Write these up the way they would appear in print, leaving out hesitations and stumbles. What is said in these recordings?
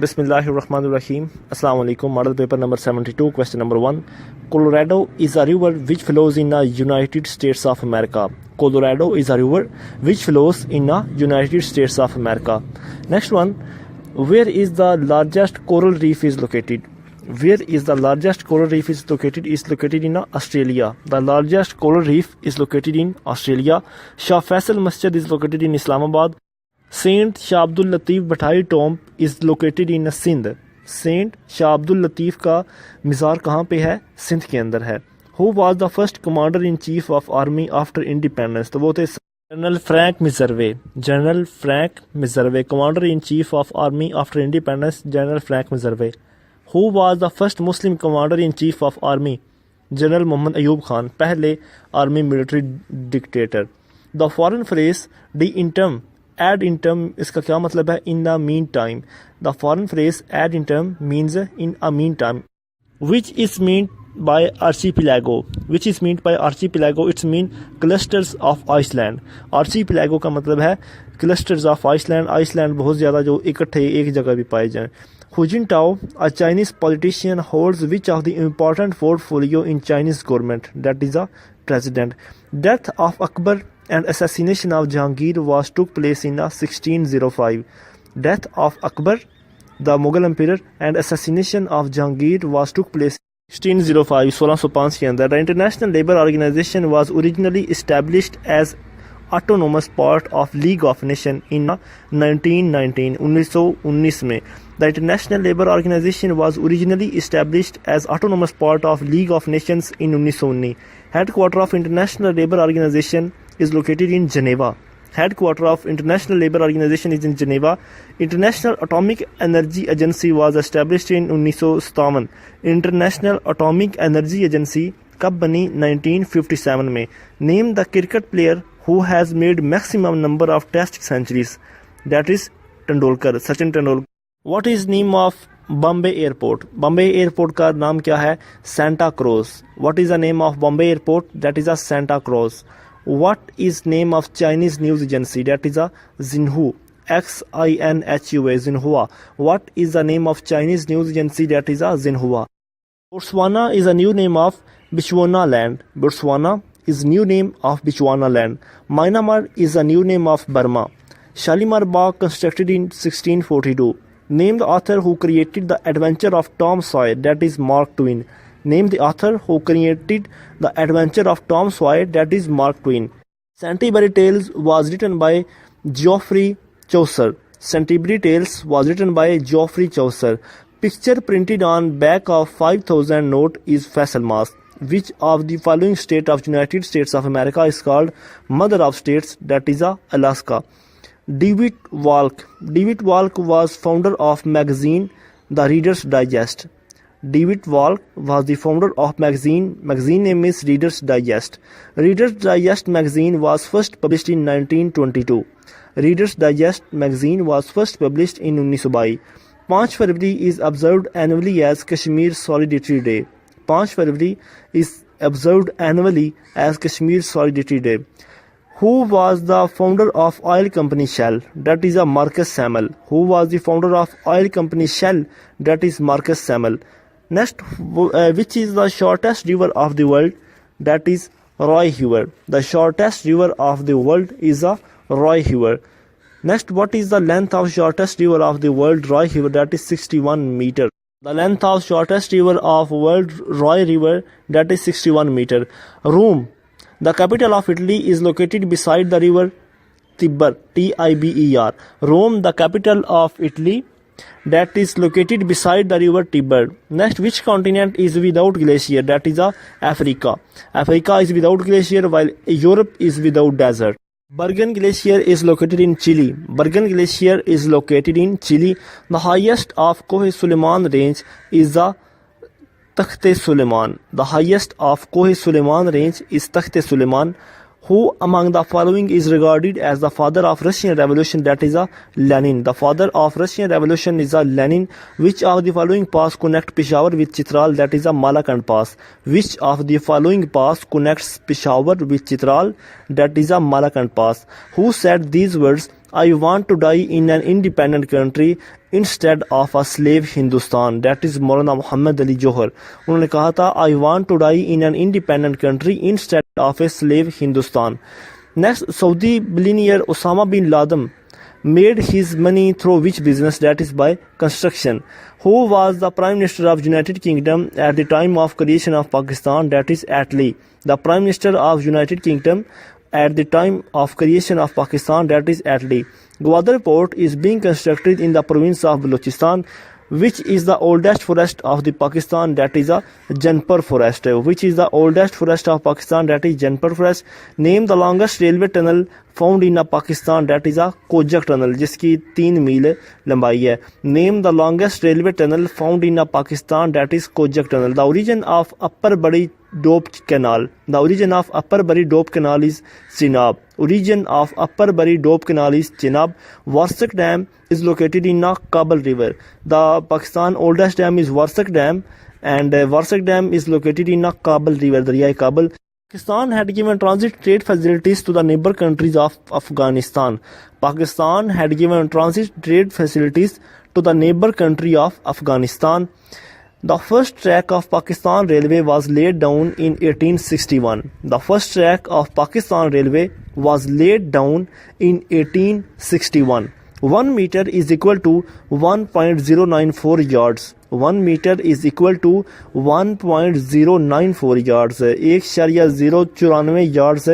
Bismillahirrahmanirrahim. Assalamu alaikum. Model paper number 72, question number 1. Colorado is a river which flows in the United States of America. Colorado is a river which flows in the United States of America. Next one. Where is the largest coral reef is located? Where is the largest coral reef is located? Is located in Australia. The largest coral reef is located in Australia. Shah Faisal Masjid is located in Islamabad. Saint Shah Abdul Latif Bhatai tomb is located in Sindh. Saint Shah Abdul Latif का मज़ार कहाँ पे है? सिंध के अंदर है. Who was the first commander in chief of army after independence? तो वो थे General Frank Messervy. General Frank Messervy, commander in chief of army after independence. General Frank Messervy. Who was the first Muslim commander in chief of army? General Mohammad Ayub Khan, पहले army military dictator. The foreign phrase de interim, ad interim, इसका क्या मतलब है? In the meantime. The foreign phrase ad interim means in a meantime. Which is meant by archipelago? Which is meant by archipelago? It's mean clusters of Iceland. Archipelago का मतलब है clusters of Iceland. Iceland बहुत ज़्यादा जो इकट्ठे एक जगह भी पाए जाएं. Hu Jintao, a Chinese politician, holds which of the important portfolio in Chinese government? That is a president. Death of Akbar and assassination of Jahangir took place in 1605. Death of Akbar, the Mughal emperor, and assassination of Jahangir took place 1605, 1605 के अंदर. The International Labour Organization was originally established as autonomous part of League of Nations in 1919, 1919 में. The International Labour Organization was originally established as autonomous part of League of Nations in 1919. Headquarter of International Labour Organization is located in Geneva. Headquarter of International Labour Organization is in Geneva. International Atomic Energy Agency was established in 1957. International Atomic Energy Agency कब बनी? 1957 में. Name the cricket player who has made maximum number of test centuries. That is Tendulkar, Sachin Tendulkar. What is name of Bombay Airport? Bombay Airport का नाम क्या है? Santa Cruz. What is the name of Bombay Airport? That is a Santa Cruz. What is name of Chinese news agency? That is a Xinhua. Xinhua, Xinhua. What is the name of Chinese news agency? That is a Xinhua. Botswana is a new name of Bechuana land. Botswana is new name of Bechuana land. Myanmar is a new name of Burma. Shalimar Bagh constructed in 1642. Name the author who created the adventure of Tom Sawyer. That is Mark Twain. Name the author who created the adventure of Tom Sawyer. That is Mark Twain. Canterbury Tales was written by Geoffrey Chaucer. Canterbury Tales was written by Geoffrey Chaucer. Picture printed on back of 5,000 note is Faisal Mask. Which of the following state of United States of America is called Mother of States? That is Alaska. David Walk. David Walk was founder of magazine The Reader's Digest. David Walk was the founder of magazine. Magazine name is Reader's Digest. Reader's Digest magazine was first published in 1922. Reader's Digest magazine was first published in 1922. 5 February is observed annually as Kashmir Solidarity Day. 5 February is observed annually as Kashmir Solidarity Day. Who was the founder of oil company Shell? That is a Marcus Samuel. Who was the founder of oil company Shell? That is Marcus Samuel. Next, which is the shortest river of the world? That is Roy River. The shortest river of the world is a Roy River. Next, what is the length of shortest river of the world? Roy River. That is 61 meter. The length of shortest river of world Roy River, that is 61 meter. Rome, the capital of Italy, is located beside the river Tiber, Tiber. Rome, the capital of Italy, that is located beside the river Tiber. Next, which continent is without glacier? That is Africa. Africa is without glacier while Europe is without desert. Bergen Glacier is located in Chile. Bergen Glacier is located in Chile. The highest of Koh Suleiman range is the Takhte Suleiman. The highest of Koh Suleiman range is Takhte Suleiman. Who among the following is regarded as the father of Russian Revolution? That is a Lenin. The father of Russian Revolution is a Lenin. Which of the following pass connect Peshawar with Chitral? That is a Malakand pass. Which of the following pass connects Peshawar with Chitral? That is a Malakand pass. Who said these words? I want to die in an independent country instead of a slave Hindustan. That is Maulana Muhammad Ali Johar. उन्होंने कहा था I want to die in an independent country instead of a slave Hindustan. Next, Saudi billionaire Osama bin Laden made his money through which business? That is by construction. Who was the Prime Minister of United Kingdom at the time of creation of Pakistan? That is Attlee. The Prime Minister of United Kingdom at the time of creation of Pakistan, that is Attlee. Gwadar Port is being constructed in the province of Balochistan. Which is the oldest forest of the Pakistan? That is a Janpur forest. Which is the oldest forest of Pakistan? That is Janpur forest. Name the longest railway tunnel found in Pakistan. That is a Kojak tunnel, जिसकी 3 मील लंबाई है. Name the longest railway tunnel found in Pakistan. That is Kojak tunnel. The origin of Upper Bari Doab Canal. The origin of Upper Bari Doab Canal is Chenab. Origin of Upper Bari Doab Canal is Chenab. Warsak Dam is located in the Kabul River. The Pakistan oldest dam is Warsak Dam, and Warsak Dam is located in the Kabul River, Darya Kabul. Pakistan had given transit trade facilities to the neighbor countries of Afghanistan. Pakistan had given transit trade facilities to the neighbor country of Afghanistan. The first track of Pakistan Railway was laid down in 1861. The first track of Pakistan Railway was laid down in 1861. 1 meter is equal to 1.094 yards. 1 meter is equal to 1.094 yards. 1.094 yards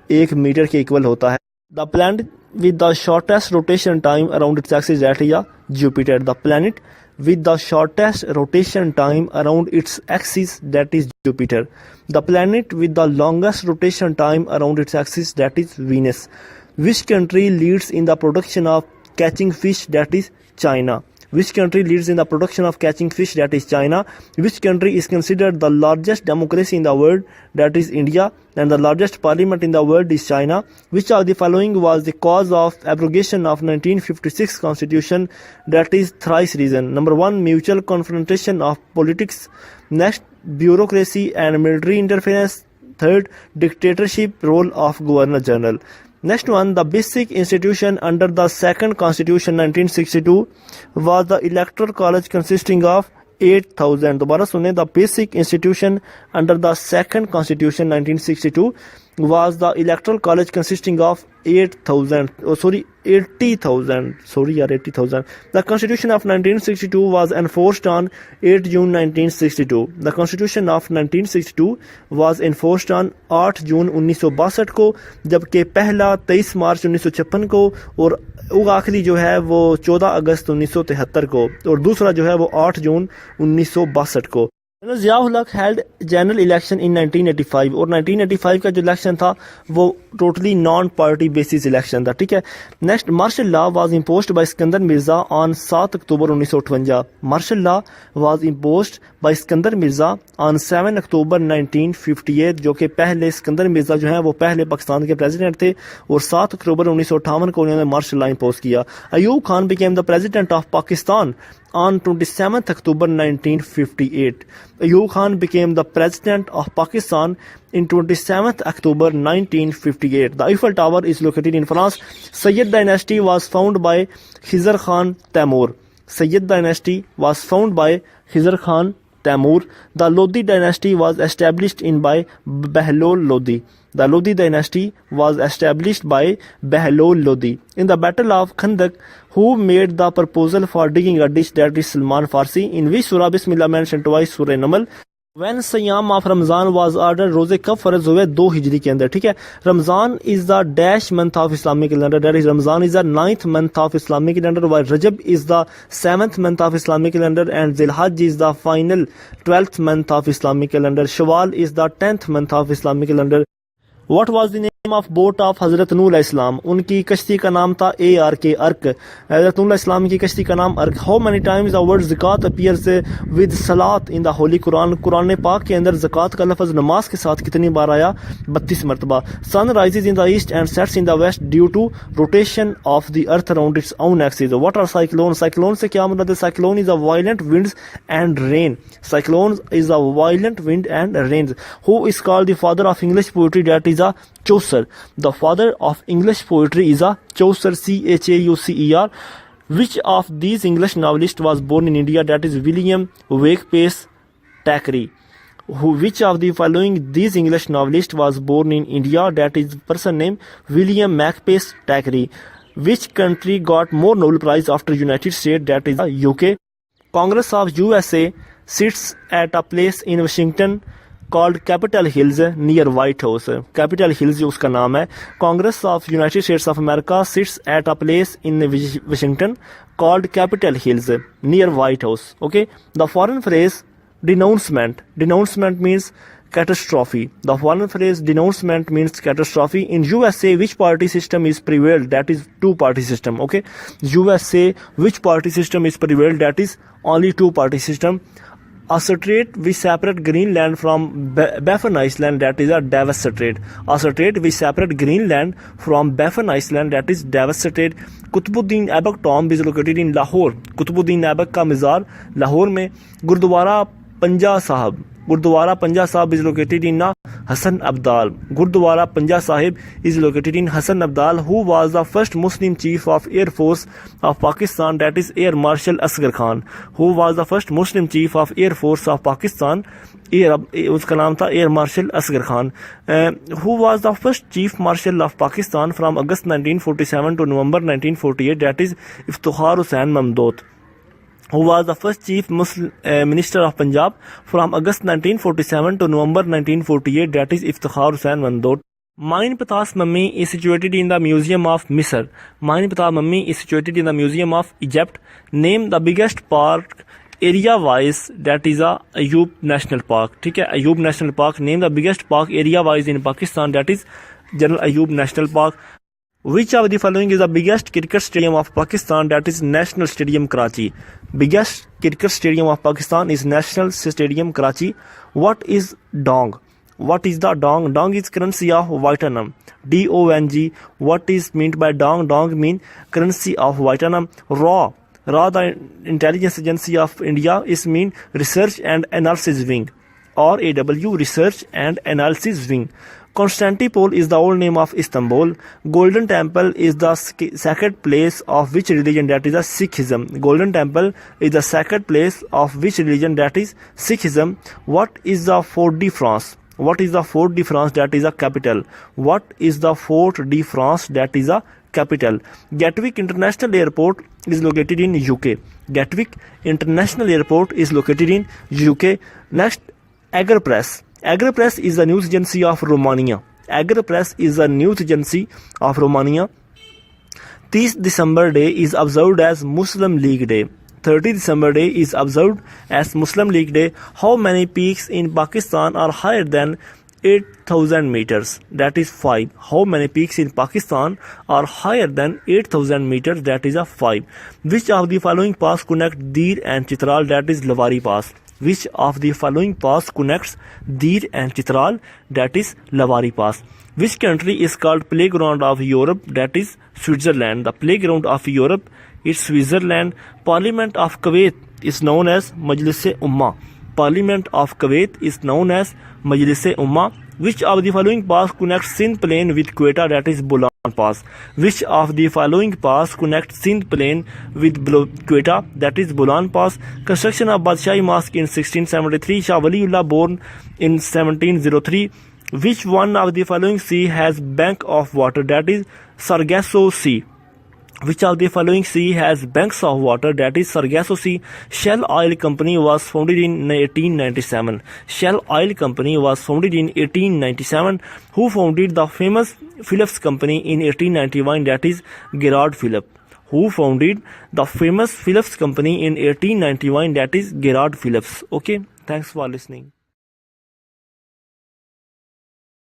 1 metre के equal होता है. The planet with the shortest rotation time around its axis, that is Jupiter. The planet with the shortest rotation time around its axis, that is Jupiter. The planet with the longest rotation time around its axis, that is Venus. Which country leads in the production of catching fish? That is China. Which country leads in the production of catching fish? That is China. Which country is considered the largest democracy in the world? That is India. And the largest parliament in the world is China. Which of the following was the cause of abrogation of 1956 constitution? That is thrice reason. Number 1, mutual confrontation of politics. Next, bureaucracy and military interference. Third, dictatorship role of Governor General. Next one, the basic institution under the second constitution 1962 was the electoral college consisting of 8,000. दोबारा सुने, the basic institution under the second constitution 1962 was the electoral college consisting of 80,000. The constitution of 1962 was enforced on 8 June 1962. The constitution of 1962 was enforced on 8 जून 1962 को, जबकि पहला 23 मार्च 1956 को और आखिरी जो है वो 14 अगस्त 1973 को और दूसरा जो है वो 8 जून 1962 को. ज़ियाउल हक हेल्ड जनरल इलेक्शन इन 1985 और 1985 का जो इलेक्शन था वो totally non party basis election था. ठीक है. Next, martial law was imposed by Sikandar Mirza on 7 October 1958. Martial law was imposed by Sikandar Mirza on 7 October 1958, जो कि पहले सिकंदर मिर्जा जो है वो पहले पाकिस्तान के प्रेसिडेंट थे और 7 अक्टूबर 1958 को उन्होंने मार्शल लॉ इम्पोज किया. Ayub Khan became the president of Pakistan on 27th October 1958. Ayub Khan became the president of Pakistan in 27th October 1958. The Eiffel Tower is located in France. Sayyid dynasty was founded by Khizr Khan Taimur. Sayyid dynasty was founded by Khizr Khan Taimur. The Lodi dynasty was established by Behlol Lodi. The Lodi dynasty was established by Behlol Lodi. In the Battle of Khandak, who made the proposal for digging a ditch? That is Salman Farsi. In which surah Bismillah mentioned twice? Surah Namal. When Siyam of Ramzan was ordered, रोजे कब फर्ज हुए? 2 हिजरी के अंदर. ठीक है. Ramzan is the dash month of Islamic calendar. That is, Ramzan is the 9th month of Islamic calendar, while Rajab is the 7th month of Islamic calendar, and Zilhajj is the final 12th month of Islamic calendar. Shawwal is the 10th month of Islamic calendar. What was the name name of boat of हजरत नूह अलैहिस्सलाम, उनकी कश्ती का नाम था ARK अर्क। हजरत नूह अलैहिस्सलाम की कश्ती का नाम ark. How many times the word ज़कात अपीयर्स विद सलात in the holy Quran, Quran पाक के अंदर ज़कात का लफ्ज़ नमाज के साथ कितनी बार आया? 32 मरतबा। Sun rises in the east and sets in the west due to rotation of the earth around its own axis. What are cyclone? Cyclone से क्या मतलब है? Cyclone is a violent winds and rain. Cyclone is a violent wind and rain. Who is called the father of English poetry? That is a Chaucer. The father of English poetry is a Chaucer, Chaucer. Which of these English novelists was born in India? That is William Wakepeace Thackeray. Which of the following these English novelists was born in India? That is person name William Makepeace Thackeray. Which country got more Nobel Prize after United States? That is UK. Congress of USA sits at a place in Washington called Capitol Hills near White House. Capitol Hills जो उसका नाम है। Congress of United States of America sits at a place in Washington called Capitol Hills near White House. Okay, the foreign phrase denouncement, denouncement means catastrophe. The foreign phrase denouncement means catastrophe. In USA, which party system is prevailed? That is two-party system. Okay, USA, which party system is prevailed? That is only two-party system. A strait which separate Greenland from Baffin Island, that is a Davis Strait. A strait which separate Greenland from Baffin Island, that is Davis Strait. Qutbuddin Aibak tomb is located in Lahore. Qutbuddin Aibak का मज़ार लाहौर में। गुरुद्वारा पंजा साहब, गुरुद्वारा पंजा साहब is located in Hassan Abdal. Gurdwara Panja Sahib is located in Hassan Abdal. Who was the first Muslim chief of Air Force of Pakistan? That is Air Marshal Asghar Khan. Who was the first Muslim chief of Air Force of Pakistan? उसका नाम था air marshal Asghar Khan. Who was the first chief marshal of Pakistan from August 1947 to November 1948? That is Iftikhar Hussain Mahmud. Who was the first chief minister of Punjab from August 1947 to November 1948? That is Iftikhar Hussain Mahmud. Main Patha's mummy is situated in the Museum of Misr. Main Patha's mummy is situated in the Museum of Egypt. Name the biggest park area wise. That is Ayub National Park. ठीक है, Ayub National Park. Name the biggest park area wise in Pakistan. That is General Ayub National Park. Which of the following is the biggest cricket stadium of Pakistan? That is National Stadium Karachi. Biggest cricket stadium of Pakistan is National Stadium Karachi. What is dong? What is the dong? Dong is currency of Vietnam. DONG. What is meant by dong? Dong mean currency of Vietnam. RAW. RAW, the intelligence agency of India, is mean research and analysis wing. RAW, research and analysis wing. Constantinople is the old name of Istanbul. Golden Temple is the sacred place of which religion? That is a Sikhism. Golden Temple is the sacred place of which religion? That is Sikhism. What is the Fort de France? What is the Fort de France? That is a capital. What is the Fort de France? That is a capital. Gatwick International Airport is located in UK. Gatwick International Airport is located in UK. Next, AkhriBaat. AkhriBaat is the news agency of Romania. AkhriBaat is the news agency of Romania. 30 December Day is observed as Muslim League Day. 30 December Day is observed as Muslim League Day. How many peaks in Pakistan are higher than 8,000 meters? That is 5. How many peaks in Pakistan are higher than 8,000 meters? That is a 5. Which of the following pass connect Dir and Chitral? That is Lawari Pass. Which of the following pass connects Dir and Chitral? That is Lawari Pass. Which country is called playground of Europe? That is Switzerland. The playground of Europe is Switzerland. Parliament of Kuwait is known as Majlis-e-Umma. Parliament of Kuwait is known as Majlis-e-Umma. Which of the following pass connects Sindh Plain with Quetta? That is Bolan Pass. Which of the following pass connects Sindh Plain with Quetta? That is Bolan Pass. Construction of Badshahi Mosque in 1673. Shah Waliullah born in 1703. Which one of the following sea has bank of water? That is Sargasso Sea. Which of the following sea has banks of water? That is Sargasso Sea. Shell Oil Company was founded in 1897. Shell Oil Company was founded in 1897. Who founded the famous Phillips Company in 1891? That is Gerard Phillips. Who founded the famous Phillips Company in 1891? That is Gerard Phillips. Okay, thanks for listening.